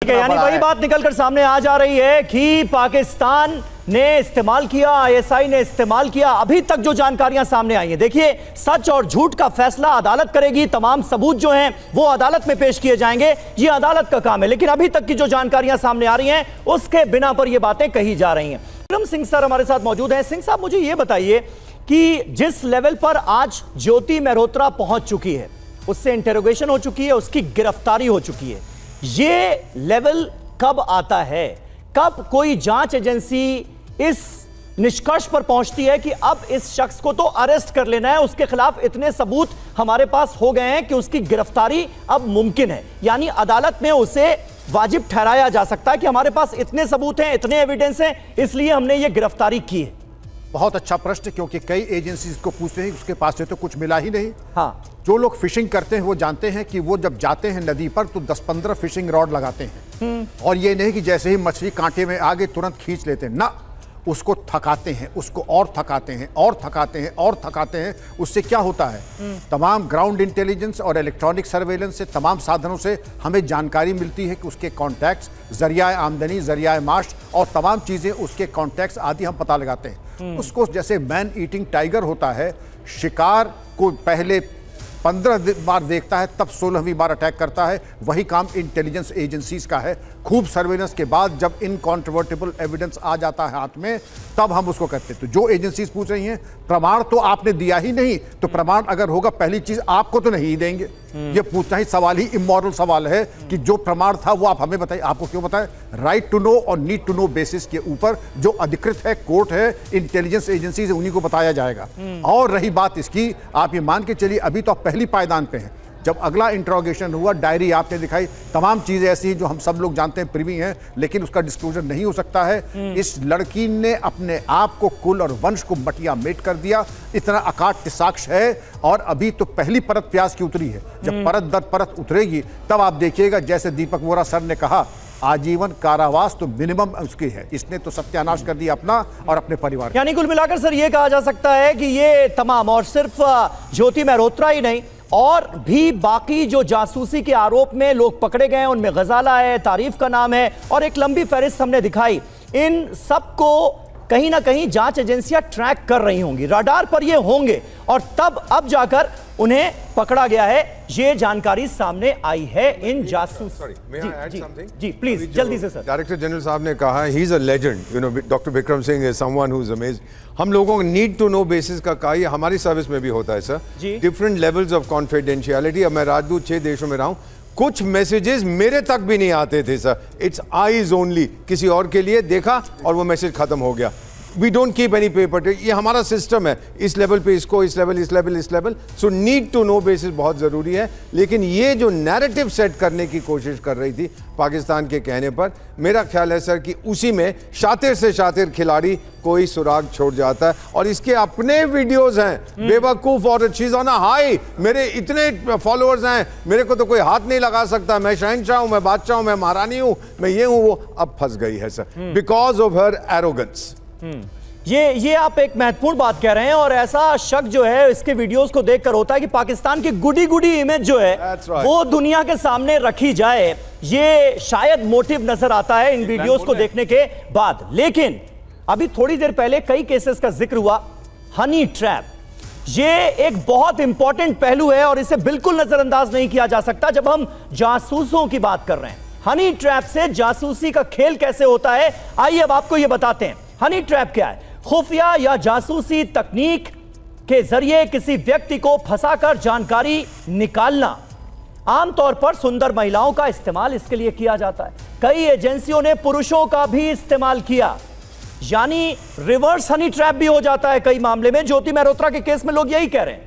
यानी वही बात निकलकर सामने आ जा रही है कि पाकिस्तान ने इस्तेमाल किया, आईएसआई ने इस्तेमाल किया। अभी तक जो जानकारियां सामने आई हैं, देखिए सच और झूठ का फैसला अदालत करेगी, तमाम सबूत जो हैं वो अदालत में पेश किए जाएंगे, ये अदालत का काम है। लेकिन अभी तक की जो जानकारियां सामने आ रही हैं उसके बिना पर ये बातें कही जा रही हैं। विक्रम सिंह सर हमारे साथ मौजूद हैं। सिंह साहब, मुझे ये बताइए कि जिस लेवल पर आज ज्योति मेहरोत्रा पहुंच चुकी है, उससे इंटेरोगेशन हो चुकी है, उसकी गिरफ्तारी हो चुकी है, ये लेवल कब आता है? कब कोई जांच एजेंसी इस निष्कर्ष पर पहुंचती है कि अब इस शख्स को तो अरेस्ट कर लेना है, उसके खिलाफ इतने सबूत हमारे पास हो गए हैं कि उसकी गिरफ्तारी अब मुमकिन है, यानी अदालत में उसे वाजिब ठहराया जा सकता है कि हमारे पास इतने सबूत हैं, इतने एविडेंस हैं, इसलिए हमने ये गिरफ्तारी की है? बहुत अच्छा प्रश्न, क्योंकि कई एजेंसीज को पूछते हैं उसके पास से तो कुछ मिला ही नहीं। हाँ, जो लोग फिशिंग करते हैं वो जानते हैं कि वो जब जाते हैं नदी पर तो 10-15 फिशिंग रॉड लगाते हैं, और ये नहीं कि जैसे ही मछली कांटे में आ गई तुरंत खींच लेते हैं, ना, उसको थकाते हैं, उसको और थकाते हैं और थकाते हैं और थकाते हैं। उससे क्या होता है, तमाम ग्राउंड इंटेलिजेंस और इलेक्ट्रॉनिक सर्वेलेंस से, तमाम साधनों से हमें जानकारी मिलती है कि उसके कॉन्टैक्ट्स, जरिया आमदनी, जरिया माश और तमाम चीज़ें, उसके कॉन्टैक्ट्स आदि हम पता लगाते हैं। उसको जैसे मैन ईटिंग टाइगर होता है, शिकार को पहले 15 बार देखता है तब 16वीं बार अटैक करता है, वही काम इंटेलिजेंस एजेंसीज का है। खूब सर्वेलेंस के बाद जब इनकॉन्ट्रोवर्टिबल एविडेंस आ जाता है हाथ में, तब हम उसको करते हैं। तो जो एजेंसीज पूछ रही हैं, प्रमाण तो आपने दिया ही नहीं, तो प्रमाण अगर होगा पहली चीज आपको तो नहीं ही देंगे। ये पूछना ही सवाल ही इमोरल सवाल है कि जो प्रमाण था वो आप हमें बताइए। आपको क्यों बताएं? राइट टू नो और नीड टू नो बेसिस के ऊपर जो अधिकृत है, कोर्ट है, इंटेलिजेंस एजेंसी, उन्हीं को बताया जाएगा। और रही बात इसकी, आप ये मान के चलिए अभी तो आप पहली पायदान पे हैं, जब अगला इंट्रोगेशन हुआ, डायरी आपने दिखाई, तमाम चीजें ऐसी जो हम सब लोग जानते हैं प्रिवी हैं, लेकिन उसका डिस्क्लोजर नहीं हो सकता है। इस लड़की ने अपने आप को, कुल और वंश को मटिया मेट कर दिया, इतना अकाट्य साक्ष्य है। और अभी तो पहली परत प्याज की उतरी है, जब परत दर परत उतरेगी तब आप देखिएगा, जैसे दीपक वोरा सर ने कहा, आजीवन कारावास तो मिनिमम उसकी है। इसने तो सत्यानाश कर दिया अपना और अपने परिवार। यानी कुल मिलाकर सर ये कहा जा सकता है कि ये तमाम, और सिर्फ ज्योति मेहरोत्रा ही नहीं, और भी बाकी जो जासूसी के आरोप में लोग पकड़े गए हैं, उनमें गजाला है, तारीफ का नाम है, और एक लंबी फहरिस्त हमने दिखाई। इन सबको कहीं ना कहीं जांच एजेंसियां ट्रैक कर रही होंगी, रडार पर ये होंगे, और तब अब जाकर उन्हें पकड़ा गया है। ये जानकारी सामने आई है इन जासूस। जी प्लीज जल्दी से सर। डायरेक्टर जनरल साहब ने कहा he is a legend, you know, doctor Vikram Singh is someone who is amazing. हम लोगों को नीड टू नो बेसिस का कहा, ये हमारी सर्विस में भी होता है sir, different levels of confidentiality. अब मैं राजदूत 6 देशों में रहा हूं, कुछ मैसेजेस मेरे तक भी नहीं आते थे सर, इट्स आईज ओनली, किसी और के लिए देखा और वो मैसेज खत्म हो गया। We don't keep any paper, ये हमारा सिस्टम है, इस लेवल पे इसको, इस लेवल, इस लेवल, इस level. So need to know basis बहुत ज़रूरी है। लेकिन ये जो नैरेटिव सेट करने की कोशिश कर रही थी पाकिस्तान के कहने पर, मेरा ख्याल है सर कि उसी में शातिर से शातिर खिलाड़ी कोई सुराग छोड़ जाता है। और इसके अपने वीडियोस हैं, बेवकूफ और she is on a high, मेरे इतने फॉलोअर्स हैं, मेरे को तो कोई हाथ नहीं लगा सकता, मैं शहंशाह हूं, मैं बादशाह हूं, मैं महारानी हूं, मैं ये हूं वो। अब फंस गई है sir because of her arrogance. ये आप एक महत्वपूर्ण बात कह रहे हैं, और ऐसा शक जो है इसके वीडियोस को देखकर होता है कि पाकिस्तान की गुडी गुडी इमेज जो है वो दुनिया के सामने रखी जाए, ये शायद मोटिव नजर आता है इन वीडियोस को देखने के बाद। लेकिन अभी थोड़ी देर पहले कई केसेस का जिक्र हुआ, हनी ट्रैप, ये एक बहुत इंपॉर्टेंट पहलू है और इसे बिल्कुल नजरअंदाज नहीं किया जा सकता जब हम जासूसों की बात कर रहे हैं। हनी ट्रैप से जासूसी का खेल कैसे होता है, आइए अब आपको यह बताते हैं। हनी ट्रैप क्या है? खुफिया या जासूसी तकनीक के जरिए किसी व्यक्ति को फंसाकर जानकारी निकालना। आमतौर पर सुंदर महिलाओं का इस्तेमाल इसके लिए किया जाता है। कई एजेंसियों ने पुरुषों का भी इस्तेमाल किया, यानी रिवर्स हनी ट्रैप भी हो जाता है कई मामले में। ज्योति मेहरोत्रा के केस में लोग यही कह रहे हैं।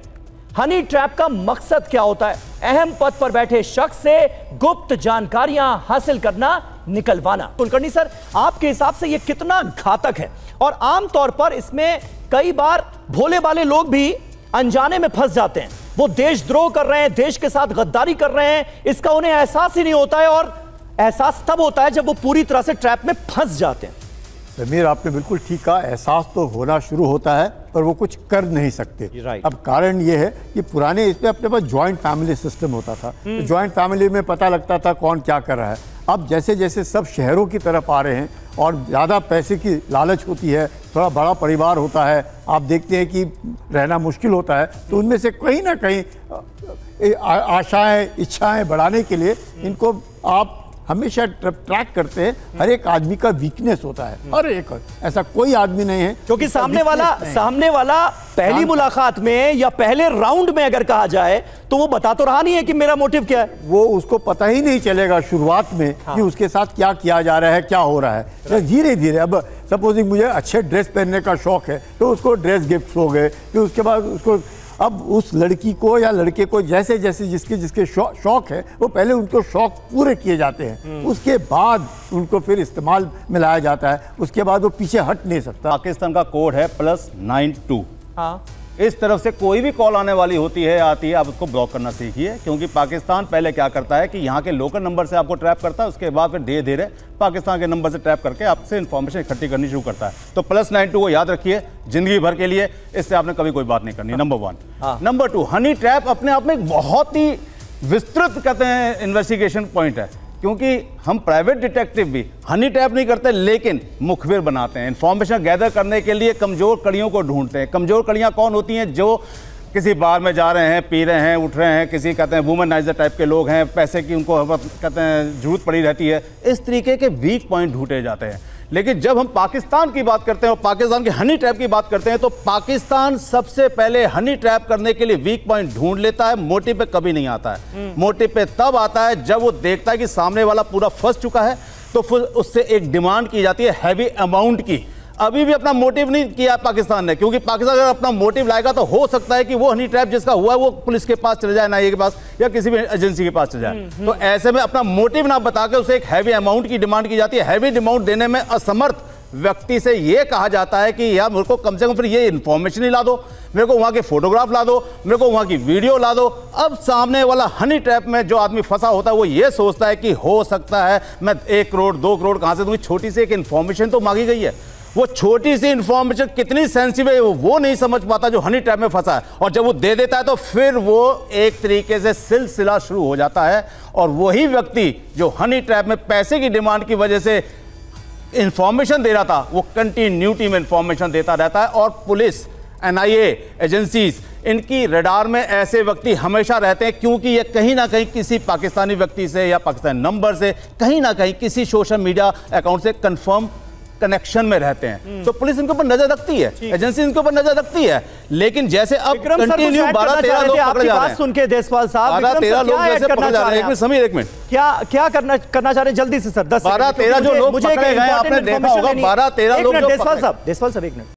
हनी ट्रैप का मकसद क्या होता है? अहम पद पर बैठे शख्स से गुप्त जानकारियां हासिल करना, निकलवाना। कुलकर्णी सर, आपके हिसाब से यह कितना घातक है? और आमतौर पर इसमें कई बार भोले भाले लोग भी अनजाने में फंस जाते हैं, वो देशद्रोह कर रहे हैं, देश के साथ गद्दारी कर रहे हैं, इसका उन्हें एहसास ही नहीं होता है, और एहसास तब होता है जब वो पूरी तरह से ट्रैप में फंस जाते हैं। समीर, आपने बिल्कुल ठीक कहा, एहसास तो होना शुरू होता है पर वो कुछ कर नहीं सकते। अब कारण ये है कि पुराने इसमें अपने पास जॉइंट फैमिली सिस्टम होता था, तो जॉइंट फैमिली में पता लगता था कौन क्या कर रहा है। अब जैसे जैसे सब शहरों की तरफ आ रहे हैं और ज़्यादा पैसे की लालच होती है, थोड़ा बड़ा परिवार होता है, आप देखते हैं कि रहना मुश्किल होता है, तो उनमें से कहीं ना कहीं आशाएं इच्छाएं बढ़ाने के लिए इनको आप हमेशा ट्रैक करते हैं। हर एक आदमी का वीकनेस होता है, हर एक, ऐसा कोई आदमी नहीं है क्योंकि सामने वाला पहली मुलाकात में या पहले राउंड में अगर कहा जाए तो वो बता तो रहा नहीं है कि मेरा मोटिव क्या है। वो उसको पता ही नहीं चलेगा शुरुआत में कि उसके साथ क्या किया जा रहा है, क्या हो रहा है। धीरे धीरे, अब सपोजिंग मुझे अच्छे ड्रेस पहनने का शौक है तो उसको ड्रेस गिफ्ट हो गए, फिर उसके बाद उसको, अब उस लड़की को या लड़के को जैसे जैसे जिसके शौक है वो पहले उनको शौक पूरे किए जाते हैं, उसके बाद उनको फिर इस्तेमाल में लाया जाता है, उसके बाद वो पीछे हट नहीं सकता। पाकिस्तान का कोड है +92। हाँ, इस तरफ से कोई भी कॉल आने वाली होती है, आती है, आप उसको ब्लॉक करना सीखिए, क्योंकि पाकिस्तान पहले क्या करता है कि यहाँ के लोकल नंबर से आपको ट्रैप करता है, उसके बाद फिर धीरे धीरे पाकिस्तान के नंबर से ट्रैप करके आपसे इन्फॉर्मेशन इकट्ठी करनी शुरू करता है। तो +92 को याद रखिए जिंदगी भर के लिए, इससे आपने कभी कोई बात नहीं करनी। नंबर 1। नंबर 2, हनी ट्रैप अपने आप में एक बहुत ही विस्तृत कहते हैं इन्वेस्टिगेशन पॉइंट है, क्योंकि हम प्राइवेट डिटेक्टिव भी हनी ट्रैप नहीं करते, लेकिन मुखबिर बनाते हैं। इन्फॉर्मेशन गैदर करने के लिए कमज़ोर कड़ियों को ढूंढते हैं। कमज़ोर कड़ियाँ कौन होती हैं? जो किसी बार में जा रहे हैं, पी रहे हैं, उठ रहे हैं, किसी कहते हैं वुमनाइजर टाइप के लोग हैं, पैसे की उनको कहते हैं जरूरत पड़ी रहती है, इस तरीके के वीक पॉइंट ढूंढे जाते हैं। लेकिन जब हम पाकिस्तान की बात करते हैं और पाकिस्तान के हनी ट्रैप की बात करते हैं, तो पाकिस्तान सबसे पहले हनी ट्रैप करने के लिए वीक पॉइंट ढूंढ लेता है, मोटिव पे कभी नहीं आता है। मोटिव पे तब आता है जब वो देखता है कि सामने वाला पूरा फंस चुका है, तो फिर उससे एक डिमांड की जाती है हैवी अमाउंट की। अभी भी अपना मोटिव नहीं किया पाकिस्तान ने, क्योंकि पाकिस्तान अगर अपना मोटिव लाएगा तो हो सकता है कि वो हनी ट्रैप जिसका हुआ है वो पुलिस के पास चले जाए, NIA के पास या किसी भी एजेंसी के पास चले जाए। तो ऐसे में अपना मोटिव ना बता के उसे एक हैवी अमाउंट की डिमांड की जाती है। हैवी अमाउंट देने में असमर्थ व्यक्ति से यह कहा जाता है कि यार मेरे को कम से कम फिर ये इन्फॉर्मेशन ही ला दो, मेरे को वहां के फोटोग्राफ ला दो, मेरे को वहां की वीडियो ला दो। अब सामने वाला हनी ट्रैप में जो आदमी फंसा होता है वो ये सोचता है कि हो सकता है मैं 1 करोड़ 2 करोड़ कहां से दूंगी, छोटी सी एक इन्फॉर्मेशन तो मांगी गई है। वो छोटी सी इन्फॉर्मेशन कितनी सेंसिटिव है वो नहीं समझ पाता जो हनी ट्रैप में फंसा है, और जब वो दे देता है तो फिर वो एक तरीके से सिलसिला शुरू हो जाता है। और वही व्यक्ति जो हनी ट्रैप में पैसे की डिमांड की वजह से इंफॉर्मेशन दे रहा था, वो कंटिन्यूटी में इंफॉर्मेशन देता रहता है। और पुलिस, NIA एजेंसीज, इनकी रडार में ऐसे व्यक्ति हमेशा रहते हैं, क्योंकि ये कहीं ना कहीं किसी पाकिस्तानी व्यक्ति से या पाकिस्तानी नंबर से, कहीं ना कहीं किसी सोशल मीडिया अकाउंट से कंफर्म कनेक्शन में रहते हैं। तो पुलिस इनके ऊपर नजर रखती है, एजेंसी इनके ऊपर नजर रखती है। लेकिन जैसे अब कंटिन्यू 12-13 लोग पकड़े जा रहे हैं। सुन के देसपाल साहब, 12-13 लोग जैसे पकड़े जा रहे हैं। समीर एक मिनट, क्या करना चाह रहे हैं जल्दी से सर? 12-13 जो लोग पकड़े गए आपने देखा होगा, 12-13 लोग। देसपाल साहब 1 मिनट।